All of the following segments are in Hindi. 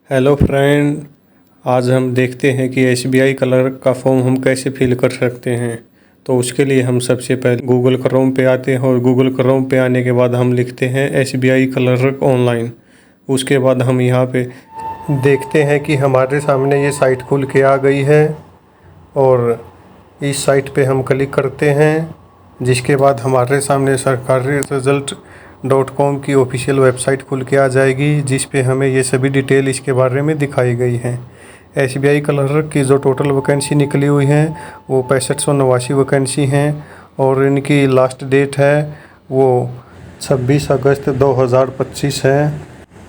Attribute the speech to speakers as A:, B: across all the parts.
A: हेलो फ्रेंड, आज हम देखते हैं कि एसबीआई कलर का फॉर्म हम कैसे फिल कर सकते हैं। तो उसके लिए हम सबसे पहले गूगल क्रोम पे आते हैं और गूगल क्रोम पे आने के बाद हम लिखते हैं एसबीआई क्लर्क ऑनलाइन। उसके बाद हम यहाँ पे देखते हैं कि हमारे सामने ये साइट खुल के आ गई है और इस साइट पे हम क्लिक करते हैं, जिसके बाद हमारे सामने सरकारी-रिजल्ट.com की ऑफिशियल वेबसाइट खुल के आ जाएगी, जिस पे हमें ये सभी डिटेल इसके बारे में दिखाई गई हैं। एसबीआई क्लर्क की जो टोटल वैकेंसी निकली हुई हैं वो 6589 वैकेंसी हैं और इनकी लास्ट डेट है वो 26 अगस्त 2025 है।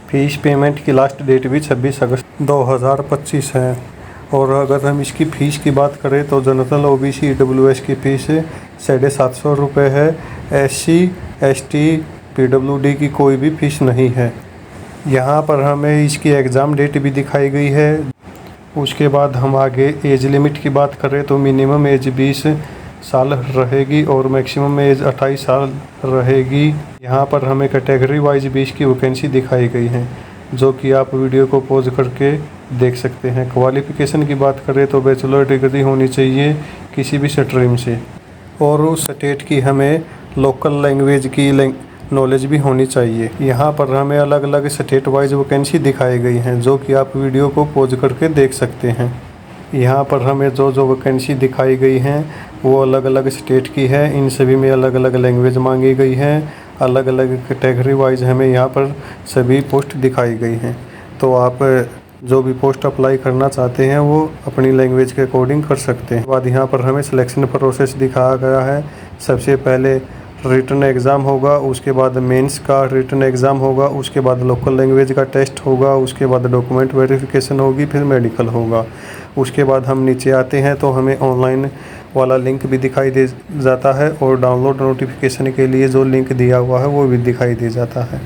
A: फीस पेमेंट की लास्ट डेट भी 26 अगस्त 2025 है। और अगर हम इसकी फ़ीस की बात करें तो जनरल ओबीसी ईडब्ल्यूएस की फ़ीस 750 रुपये है। एससी एसटी पीडब्ल्यूडी की कोई भी फ़ीस नहीं है। यहाँ पर हमें इसकी एग्ज़ाम डेट भी दिखाई गई है। उसके बाद हम आगे एज लिमिट की बात करें तो मिनिमम एज 20 साल रहेगी और मैक्सिमम एज 28 साल रहेगी। यहाँ पर हमें कैटेगरी वाइज 20 की वैकेंसी दिखाई गई है, जो कि आप वीडियो को पॉज करके देख सकते हैं। क्वालिफ़िकेशन की बात करें तो बैचलर डिग्री होनी चाहिए किसी भी स्ट्रीम से और उस स्टेट की हमें लोकल लैंग्वेज की नॉलेज भी होनी चाहिए। यहाँ पर हमें अलग अलग स्टेट वाइज वैकेंसी दिखाई गई हैं, जो कि आप वीडियो को पॉज करके देख सकते हैं। यहाँ पर हमें जो वैकेंसी दिखाई गई हैं वो अलग अलग स्टेट की है। इन सभी में अलग अलग लैंग्वेज मांगी गई है। अलग अलग कैटेगरी वाइज हमें यहाँ पर सभी पोस्ट दिखाई गई हैं। तो आप जो भी पोस्ट अप्लाई करना चाहते हैं वो अपनी लैंग्वेज के अकॉर्डिंग कर सकते हैं। बाद यहाँ पर हमें सिलेक्शन प्रोसेस दिखाया गया है। सबसे पहले रिटन एग्ज़ाम होगा, उसके बाद मेंस का रिटन एग्ज़ाम होगा, उसके बाद लोकल लैंग्वेज का टेस्ट होगा, उसके बाद डॉक्यूमेंट वेरिफिकेशन होगी, फिर मेडिकल होगा। उसके बाद हम नीचे आते हैं तो हमें ऑनलाइन वाला लिंक भी दिखाई दे जाता है और डाउनलोड नोटिफिकेशन के लिए जो लिंक दिया हुआ है वो भी दिखाई दे जाता है।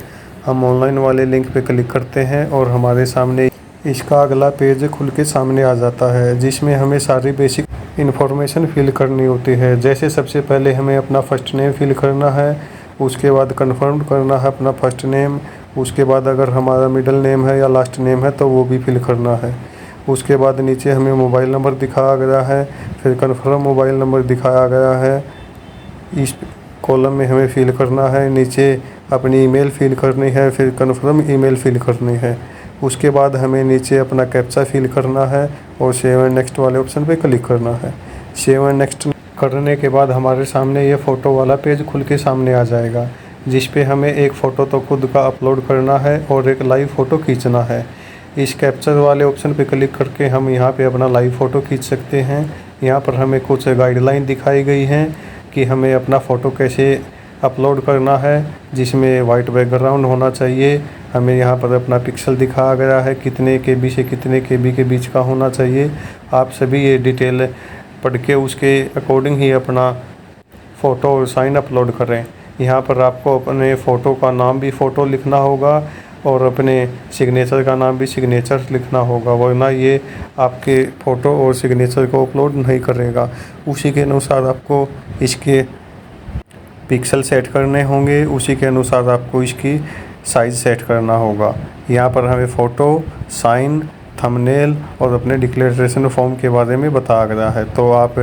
A: हम ऑनलाइन वाले लिंक पे क्लिक करते हैं और हमारे सामने इसका अगला पेज खुल के सामने आ जाता है, जिसमें हमें सारी बेसिक इन्फॉर्मेशन फिल करनी होती है। जैसे सबसे पहले हमें अपना फर्स्ट नेम फिल करना है, उसके बाद कंफर्म करना है अपना फर्स्ट नेम, उसके बाद अगर हमारा मिडिल नेम है या लास्ट नेम है तो वो भी फिल करना है। उसके बाद नीचे हमें मोबाइल नंबर दिखाया गया है, फिर कंफर्म मोबाइल नंबर दिखाया गया है। इस कॉलम में हमें फिल करना है। नीचे अपनी ईमेल फिल करनी है, फिर कंफर्म ईमेल फिल करनी है। उसके बाद हमें नीचे अपना कैप्चा फिल करना है और सेव एंड नेक्स्ट वाले ऑप्शन पे क्लिक करना है। सेव एंड नेक्स्ट करने के बाद हमारे सामने ये फ़ोटो वाला पेज खुल के सामने आ जाएगा, जिस पे हमें एक फ़ोटो तो खुद का अपलोड करना है और एक लाइव फ़ोटो खींचना है। इस कैप्चर वाले ऑप्शन पे क्लिक करके हम यहाँ पे अपना लाइव फ़ोटो खींच सकते हैं। यहाँ पर हमें कुछ गाइडलाइन दिखाई गई हैं कि हमें अपना फ़ोटो कैसे अपलोड करना है, जिसमें वाइट बैकग्राउंड होना चाहिए। हमें यहाँ पर अपना पिक्सल दिखाया गया है, कितने केबी से कितने केबी के बीच का होना चाहिए। आप सभी ये डिटेल पढ़ के उसके अकॉर्डिंग ही अपना फ़ोटो और साइन अपलोड करें। यहाँ पर आपको अपने फ़ोटो का नाम भी फ़ोटो लिखना होगा और अपने सिग्नेचर का नाम भी सिग्नेचर लिखना होगा, वरना ये आपके फ़ोटो और सिग्नेचर को अपलोड नहीं करेगा। उसी के अनुसार आपको इसके पिक्सल सेट करने होंगे, उसी के अनुसार आपको इसकी साइज़ सेट करना होगा। यहाँ पर हमें फ़ोटो, साइन, थंबनेल और अपने डिक्लेरेशन फॉर्म के बारे में बताया गया है। तो आप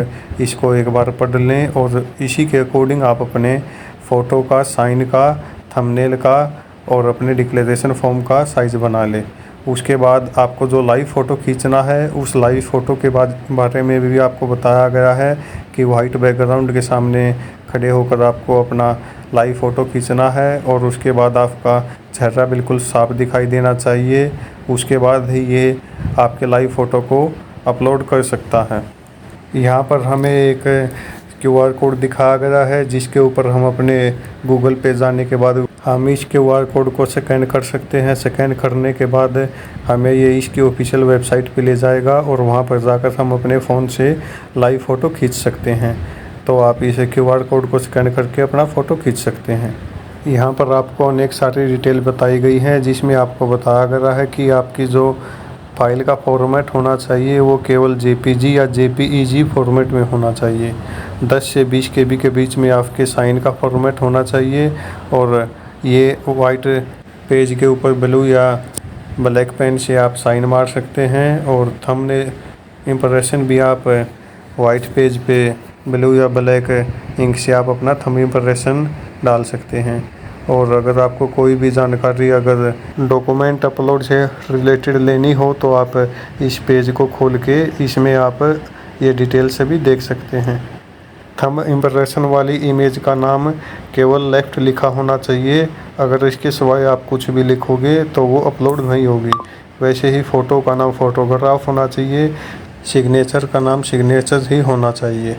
A: इसको एक बार पढ़ लें और इसी के अकॉर्डिंग आप अपने फ़ोटो का, साइन का, थंबनेल का और अपने डिक्लेरेशन फॉर्म का साइज़ बना लें। उसके बाद आपको जो लाइव फ़ोटो खींचना है उस लाइव फ़ोटो के बारे में भी आपको बताया गया है कि वाइट बैकग्राउंड के सामने खड़े होकर आपको अपना लाइव फ़ोटो खींचना है और उसके बाद आपका चेहरा बिल्कुल साफ दिखाई देना चाहिए। उसके बाद ही ये आपके लाइव फ़ोटो को अपलोड कर सकता है। यहाँ पर हमें एक QR कोड दिखाया गया है, जिसके ऊपर हम अपने गूगल पे जाने के बाद हम इस QR कोड को स्कैन कर सकते हैं। स्कैन करने के बाद हमें ये इसकी ऑफिशियल वेबसाइट पे ले जाएगा और वहाँ पर जाकर हम अपने फ़ोन से लाइव फ़ोटो खींच सकते हैं। तो आप इस QR कोड को स्कैन करके अपना फ़ोटो खींच सकते हैं। यहाँ पर आपको अनेक सारी डिटेल बताई गई हैं, जिसमें आपको बताया गया है कि आपकी जो फाइल का फॉर्मेट होना चाहिए वो केवल JPG या JPEG फॉर्मेट में होना चाहिए। 10 से 20 KB के बीच में आपके साइन का फॉर्मेट होना चाहिए और ये वाइट पेज के ऊपर ब्लू या ब्लैक पेन से आप साइन मार सकते हैं और थंबनेल इम्प्रेशन भी आप वाइट पेज पे ब्लू या ब्लैक इंक से आप अपना थंब इम्प्रेशन डाल सकते हैं। और अगर आपको कोई भी जानकारी अगर डॉक्यूमेंट अपलोड से रिलेटेड लेनी हो तो आप इस पेज को खोल के इसमें आप ये डिटेल से भी देख सकते हैं। थंब इम्प्रेशन वाली इमेज का नाम केवल लेफ्ट लिखा होना चाहिए। अगर इसके सिवाय आप कुछ भी लिखोगे तो वो अपलोड नहीं होगी। वैसे ही फ़ोटो का नाम फ़ोटोग्राफ होना चाहिए, सिग्नेचर का नाम सिग्नेचर ही होना चाहिए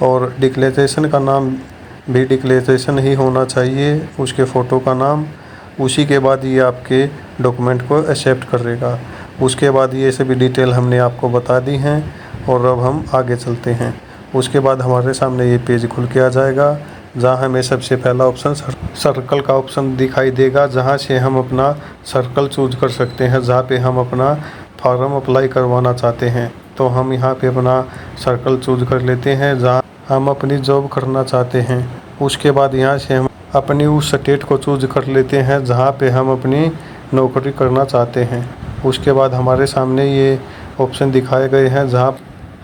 A: और डिक्लेरेशन का नाम भी डिक्लेरेशन ही होना चाहिए, उसके फ़ोटो का नाम। उसी के बाद ये आपके डॉक्यूमेंट को एक्सेप्ट करेगा। उसके बाद ये सभी डिटेल हमने आपको बता दी हैं और अब हम आगे चलते हैं। उसके बाद हमारे सामने ये पेज खुल के आ जाएगा, जहाँ हमें सबसे पहला ऑप्शन सर्कल का ऑप्शन दिखाई देगा, जहाँ से हम अपना सर्कल चूज कर सकते हैं, जहाँ पे हम अपना फॉर्म अप्लाई करवाना चाहते हैं। तो हम यहाँ पे अपना सर्कल चूज कर लेते हैं जहाँ हम अपनी जॉब करना चाहते हैं। उसके बाद यहाँ से हम अपनी उस स्टेट को चूज कर लेते हैं जहाँ पे हम अपनी नौकरी करना चाहते हैं। उसके बाद हमारे सामने ये ऑप्शन दिखाए गए हैं जहाँ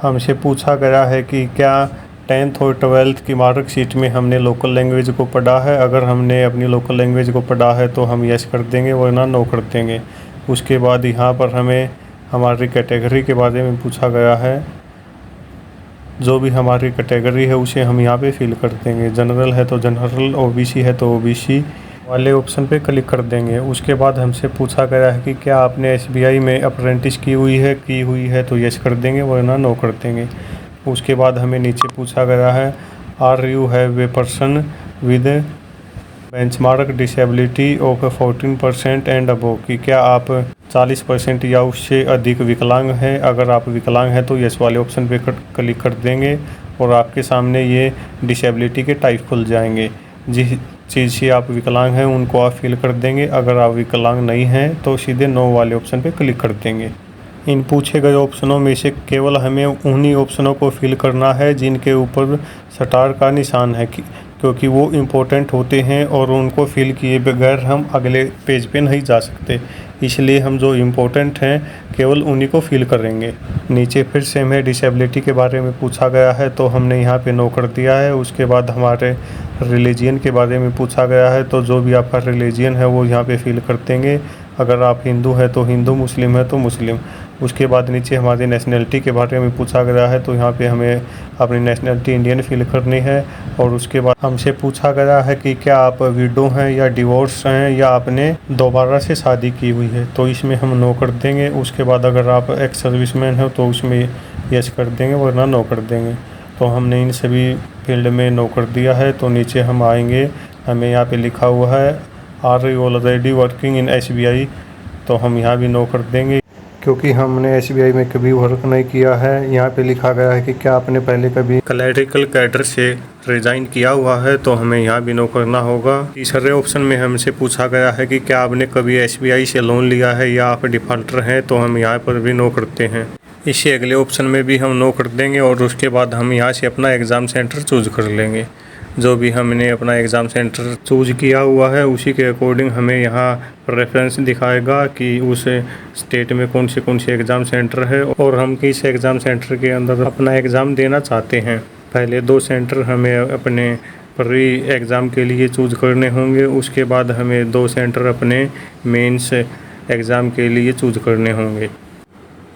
A: हमसे पूछा गया है कि क्या 10th और 12th की मार्कशीट में हमने लोकल लैंग्वेज को पढ़ा है। अगर हमने अपनी लोकल लैंग्वेज को पढ़ा है तो हम यस कर देंगे, वरना नो कर देंगे। उसके बाद यहाँ पर हमें हमारी कैटेगरी के बारे में पूछा गया है। जो भी हमारी कैटेगरी है उसे हम यहाँ पे फिल कर देंगे। जनरल है तो जनरल, ओबीसी है तो ओबीसी वाले ऑप्शन पे क्लिक कर देंगे। उसके बाद हमसे पूछा गया है कि क्या आपने एसबीआई में अप्रेंटिस की हुई है तो यस कर देंगे, वरना नो कर देंगे। उसके बाद हमें नीचे पूछा गया है are you have a person with benchmark disability of 14% and above, कि क्या आप 40% या उससे अधिक विकलांग हैं। अगर आप विकलांग हैं तो यस वाले ऑप्शन पे क्लिक कर देंगे और आपके सामने ये डिसेबिलिटी के टाइप खुल जाएंगे। जिस चीज़ से आप विकलांग हैं उनको आप फिल कर देंगे। अगर आप विकलांग नहीं हैं तो सीधे नो वाले ऑप्शन पे क्लिक कर देंगे। इन पूछे गए ऑप्शनों में से केवल हमें उन्हीं ऑप्शनों को फिल करना है जिनके ऊपर स्टार का निशान है, क्योंकि वो इम्पोर्टेंट होते हैं और उनको फिल किए बगैर हम अगले पेज पे नहीं जा सकते। इसलिए हम जो इम्पोर्टेंट हैं केवल उन्हीं को फिल करेंगे। नीचे फिर से हमें डिसेबिलिटी के बारे में पूछा गया है तो हमने यहाँ पे नो कर दिया है। उसके बाद हमारे रिलीजियन के बारे में पूछा गया है तो जो भी आपका रिलीजियन है वो यहाँ पे फिल कर देंगे। अगर आप हिंदू हैं तो हिंदू, मुस्लिम है तो मुस्लिम। उसके बाद नीचे हमारी नेशनलिटी के बारे में पूछा गया है तो यहाँ पे हमें अपनी नेशनलिटी इंडियन फिल करनी है। और उसके बाद हमसे पूछा गया है कि क्या आप विडो हैं या डिवोर्स हैं या आपने दोबारा से शादी की हुई है, तो इसमें हम नो कर देंगे। उसके बाद अगर आप एक्स सर्विसमैन हो तो उसमें यस कर देंगे, वरना नो कर देंगे। तो हमने इन सभी फील्ड में नो कर दिया है। तो नीचे हम आएंगे, हमें यहाँ पे लिखा हुआ है are you already working in SBI, तो हम यहाँ भी नो कर देंगे क्योंकि हमने एसबीआई में कभी वर्क नहीं किया है। यहाँ पे लिखा गया है कि क्या आपने पहले कभी क्लरिकल कैडर से रिजाइन किया हुआ है, तो हमें यहाँ भी नो करना होगा। तीसरे ऑप्शन में हमसे पूछा गया है कि क्या आपने कभी एसबीआई से लोन लिया है या आप डिफॉल्टर हैं, तो हम यहाँ पर भी नो करते हैं। इससे अगले ऑप्शन में भी हम नो कर देंगे और उसके बाद हम यहाँ से अपना एग्ज़ाम सेंटर चूज कर लेंगे। जो भी हमने अपना एग्ज़ाम सेंटर चूज किया हुआ है उसी के अकॉर्डिंग हमें यहाँ रेफरेंस दिखाएगा कि उस स्टेट में कौन से एग्ज़ाम सेंटर है और हम किस एग्ज़ाम सेंटर के अंदर अपना एग्ज़ाम देना चाहते हैं। पहले 2 सेंटर हमें अपने प्री एग्ज़ाम के लिए चूज करने होंगे। उसके बाद हमें 2 सेंटर अपने मेंस एग्ज़ाम के लिए चूज करने होंगे।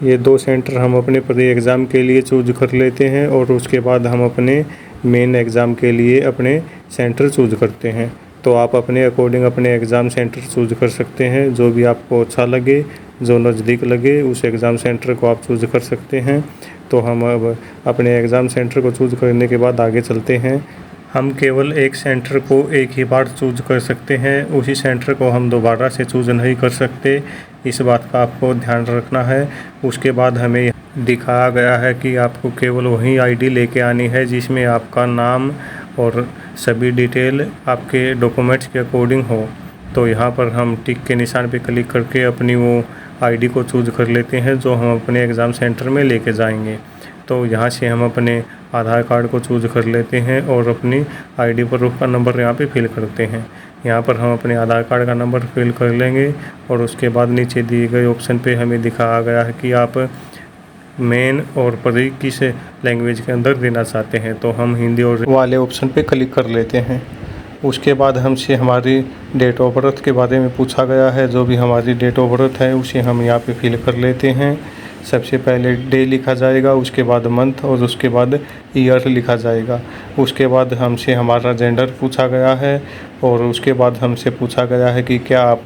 A: ये 2 सेंटर हम अपने प्री एग्ज़ाम के लिए चूज कर लेते हैं और उसके बाद हम अपने मेन एग्ज़ाम के लिए अपने सेंटर चूज करते हैं। तो आप अपने अकॉर्डिंग अपने एग्ज़ाम सेंटर चूज कर सकते हैं। जो भी आपको अच्छा लगे, जो नज़दीक लगे, उस एग्ज़ाम सेंटर को आप चूज कर सकते हैं। तो हम अब अपने एग्ज़ाम सेंटर को चूज करने के बाद आगे चलते हैं। हम केवल एक सेंटर को एक ही बार चूज कर सकते हैं, उसी सेंटर को हम दोबारा से चूज नहीं कर सकते। इस बात का आपको ध्यान रखना है। उसके बाद हमें दिखाया गया है कि आपको केवल वही आईडी लेके आनी है जिसमें आपका नाम और सभी डिटेल आपके डॉक्यूमेंट्स के अकॉर्डिंग हो। तो यहाँ पर हम टिक के निशान पे क्लिक करके अपनी वो आईडी को चूज कर लेते हैं जो हम अपने एग्ज़ाम सेंटर में लेके जाएंगे। तो यहाँ से हम अपने आधार कार्ड को चूज कर लेते हैं और अपनी आईडी पर उसका नंबर यहाँ पे फिल करते हैं। यहाँ पर हम अपने आधार कार्ड का नंबर फिल कर लेंगे और उसके बाद नीचे दिए गए ऑप्शन पे हमें दिखाया गया है कि आप मेन और प्रतीक किस लैंग्वेज के अंदर देना चाहते हैं। तो हम हिंदी और वाले ऑप्शन पे क्लिक कर लेते हैं। उसके बाद हमसे हमारी डेट ऑफ बर्थ के बारे में पूछा गया है। जो भी हमारी डेट ऑफ बर्थ है उसे हम यहाँ पे फिल कर लेते हैं। सबसे पहले डे लिखा जाएगा, उसके बाद मंथ और उसके बाद ईयर लिखा जाएगा। उसके बाद हमसे हमारा जेंडर पूछा गया है और उसके बाद हमसे पूछा गया है कि क्या आप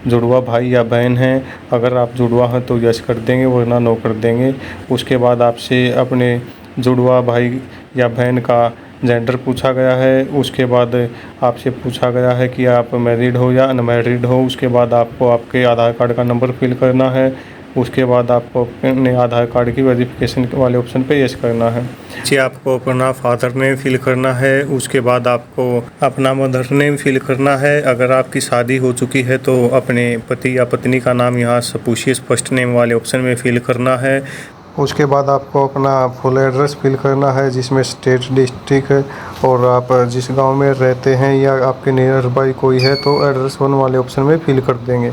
A: जुड़वा भाई या बहन हैं। अगर आप जुड़वा हैं तो यस कर देंगे, वरना नो कर देंगे। उसके बाद आपसे अपने जुड़वा भाई या बहन का जेंडर पूछा गया है। उसके बाद आपसे पूछा गया है कि आप मैरिड हो या अनमैरिड हो। उसके बाद आपको आपके आधार कार्ड का नंबर फिल करना है। उसके बाद आपको अपने आधार कार्ड की वेरिफिकेशन वाले ऑप्शन पे यस करना है। जी, आपको अपना फादर नेम फिल करना है। उसके बाद आपको अपना मदर नेम फिल करना है। अगर आपकी शादी हो चुकी है तो अपने पति या पत्नी का नाम यहाँ सपूशियस फर्स्ट नेम वाले ऑप्शन में फिल करना है। उसके बाद आपको अपना फुल एड्रेस फिल करना है, जिसमें स्टेट, डिस्ट्रिक्ट और आप जिस गांव में रहते हैं या आपके नियर बाई कोई है तो एड्रेस 1 वाले ऑप्शन में फिल कर देंगे।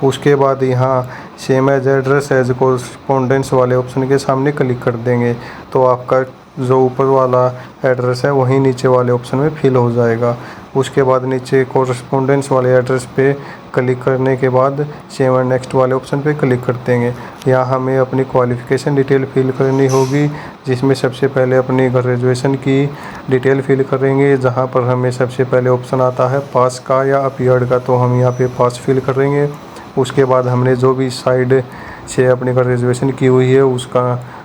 A: उसके बाद यहाँ same as address as correspondence वाले ऑप्शन के सामने क्लिक कर देंगे तो आपका जो ऊपर वाला एड्रेस है वहीं नीचे वाले ऑप्शन में फिल हो जाएगा। उसके बाद नीचे कोरस्पोंडेंस वाले एड्रेस पे क्लिक करने के बाद सेव एंड नेक्स्ट वाले ऑप्शन पे क्लिक कर देंगे। यहाँ हमें अपनी क्वालिफ़िकेशन डिटेल फिल करनी होगी, जिसमें सबसे पहले अपनी ग्रेजुएशन की डिटेल फिल करेंगे। जहाँ पर हमें सबसे पहले ऑप्शन आता है पास का या अपीयर्ड का, तो हम यहाँ पे पास फिल करेंगे। उसके बाद हमने जो भी साइड से अपनी ग्रेजुएशन की हुई है उसका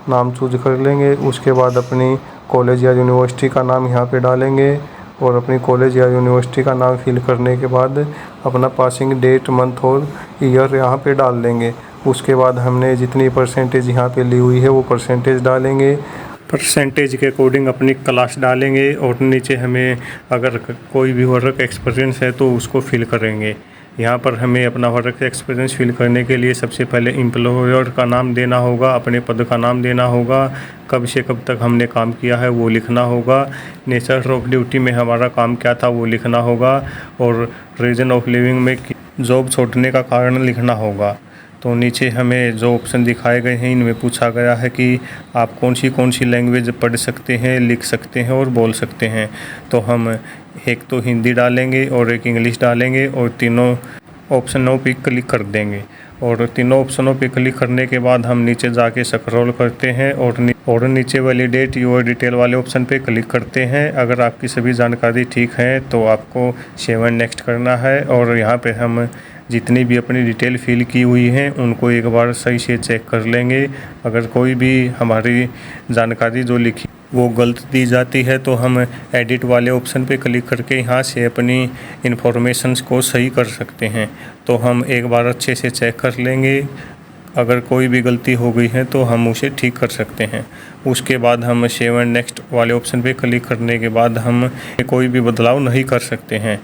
A: नाम चूज कर लेंगे। उसके बाद अपनी कॉलेज या यूनिवर्सिटी का नाम यहाँ पे डालेंगे और अपनी कॉलेज या यूनिवर्सिटी का नाम फिल करने के बाद अपना पासिंग डेट, मंथ और ईयर यहाँ पे डाल देंगे। उसके बाद हमने जितनी परसेंटेज यहाँ पे ली हुई है वो परसेंटेज डालेंगे। परसेंटेज के अकॉर्डिंग अपनी क्लास डालेंगे और नीचे हमें अगर कोई भी वर्क एक्सपीरियंस है तो उसको फिल करेंगे। यहाँ पर हमें अपना वर्क एक्सपीरियंस फिल करने के लिए सबसे पहले एम्प्लॉयर का नाम देना होगा, अपने पद का नाम देना होगा, कब से कब तक हमने काम किया है वो लिखना होगा, नेचर ऑफ ड्यूटी में हमारा काम क्या था वो लिखना होगा और रीजन ऑफ लिविंग में जॉब छोड़ने का कारण लिखना होगा। तो नीचे हमें जो ऑप्शन दिखाए गए हैं इनमें पूछा गया है कि आप कौन सी लैंग्वेज पढ़ सकते हैं, लिख सकते हैं और बोल सकते हैं। तो हम एक तो हिंदी डालेंगे और एक इंग्लिश डालेंगे और तीनों ऑप्शनों पे क्लिक कर देंगे। और तीनों ऑप्शनों पे क्लिक करने के बाद हम नीचे जाके स्क्रॉल करते हैं और नीचे वैलिडेट योर डिटेल वाले ऑप्शन पे क्लिक करते हैं। अगर आपकी सभी जानकारी ठीक है तो आपको सेव एंड नेक्स्ट करना है और यहाँ पे हम जितनी भी अपनी डिटेल फिल की हुई हैं उनको एक बार सही से चेक कर लेंगे। अगर कोई भी हमारी जानकारी जो लिखी वो गलत दी जाती है तो हम एडिट वाले ऑप्शन पे क्लिक करके यहाँ से अपनी इन्फॉर्मेशंस को सही कर सकते हैं। तो हम एक बार अच्छे से चेक कर लेंगे। अगर कोई भी गलती हो गई है तो हम उसे ठीक कर सकते हैं। उसके बाद हम सेव एंड नेक्स्ट वाले ऑप्शन पे क्लिक करने के बाद हम कोई भी बदलाव नहीं कर सकते हैं।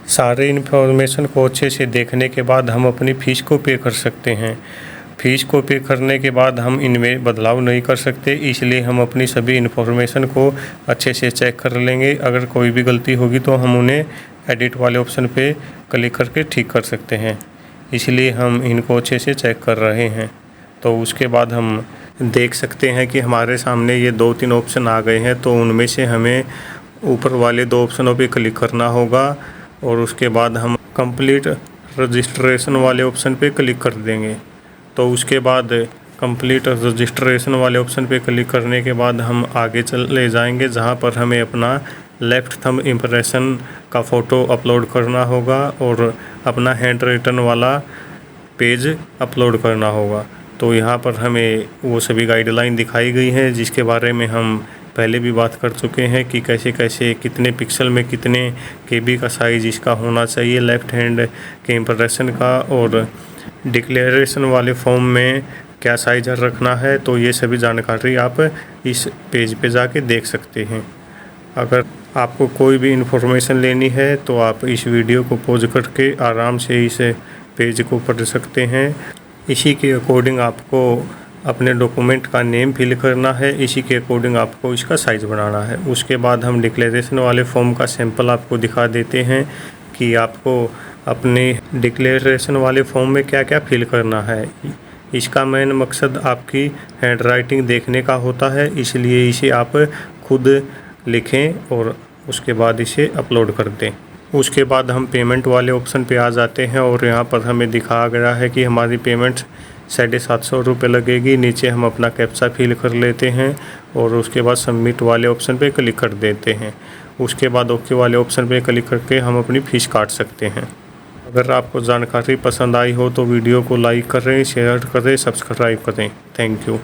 A: सारे इन्फॉर्मेशन को अच्छे से देखने के बाद हम अपनी फ़ीस को पे कर सकते हैं। फ़ीस को पे करने के बाद हम इनमें बदलाव नहीं कर सकते, इसलिए हम अपनी सभी इन्फॉर्मेशन को अच्छे से चेक कर लेंगे। अगर कोई भी गलती होगी तो हम उन्हें एडिट वाले ऑप्शन पे क्लिक करके ठीक कर सकते हैं, इसलिए हम इनको अच्छे से चेक कर रहे हैं। तो उसके बाद हम देख सकते हैं कि हमारे सामने ये 2-3 ऑप्शन आ गए हैं। तो उनमें से हमें ऊपर वाले 2 ऑप्शनों पे क्लिक करना होगा और उसके बाद हम कंप्लीट रजिस्ट्रेशन वाले ऑप्शन पे क्लिक कर देंगे। तो उसके बाद कंप्लीट रजिस्ट्रेशन वाले ऑप्शन पे क्लिक करने के बाद हम आगे चले जाएंगे, जहां पर हमें अपना लेफ़्ट थंब इम्प्रेशन का फ़ोटो अपलोड करना होगा और अपना हैंड रिटन वाला पेज अपलोड करना होगा। तो यहाँ पर हमें वो सभी गाइडलाइन दिखाई गई हैं जिसके बारे में हम पहले भी बात कर चुके हैं कि कैसे कैसे कितने पिक्सल में कितने KB का साइज़ इसका होना चाहिए लेफ़्ट हैंड के इम्प्रेशन का, और डिक्लेरेशन वाले फॉर्म में क्या साइज रखना है। तो ये सभी जानकारी आप इस पेज पे जाके देख सकते हैं। अगर आपको कोई भी इन्फॉर्मेशन लेनी है तो आप इस वीडियो को पॉज करके आराम से इस पेज को पढ़ सकते हैं। इसी के अकॉर्डिंग आपको अपने डॉक्यूमेंट का नेम फिल करना है, इसी के अकॉर्डिंग आपको इसका साइज़ बनाना है। उसके बाद हम डिक्लेरेशन वाले फॉर्म का सैंपल आपको दिखा देते हैं कि आपको अपने डिक्लेरेशन वाले फॉर्म में क्या क्या फिल करना है। इसका मेन मकसद आपकी हैंडराइटिंग देखने का होता है, इसलिए इसे आप खुद लिखें और उसके बाद इसे अपलोड कर दें। उसके बाद हम पेमेंट वाले ऑप्शन पे आ जाते हैं और यहाँ पर हमें दिखाया गया है कि हमारी पेमेंट 750 रुपये लगेगी। नीचे हम अपना कैप्चा फिल कर लेते हैं और उसके बाद सबमिट वाले ऑप्शन पे क्लिक कर देते हैं। उसके बाद ओके वाले ऑप्शन पे क्लिक करके हम अपनी फ़ीस काट सकते हैं। अगर आपको जानकारी पसंद आई हो तो वीडियो को लाइक करें, शेयर करें, सब्सक्राइब करें। Thank you.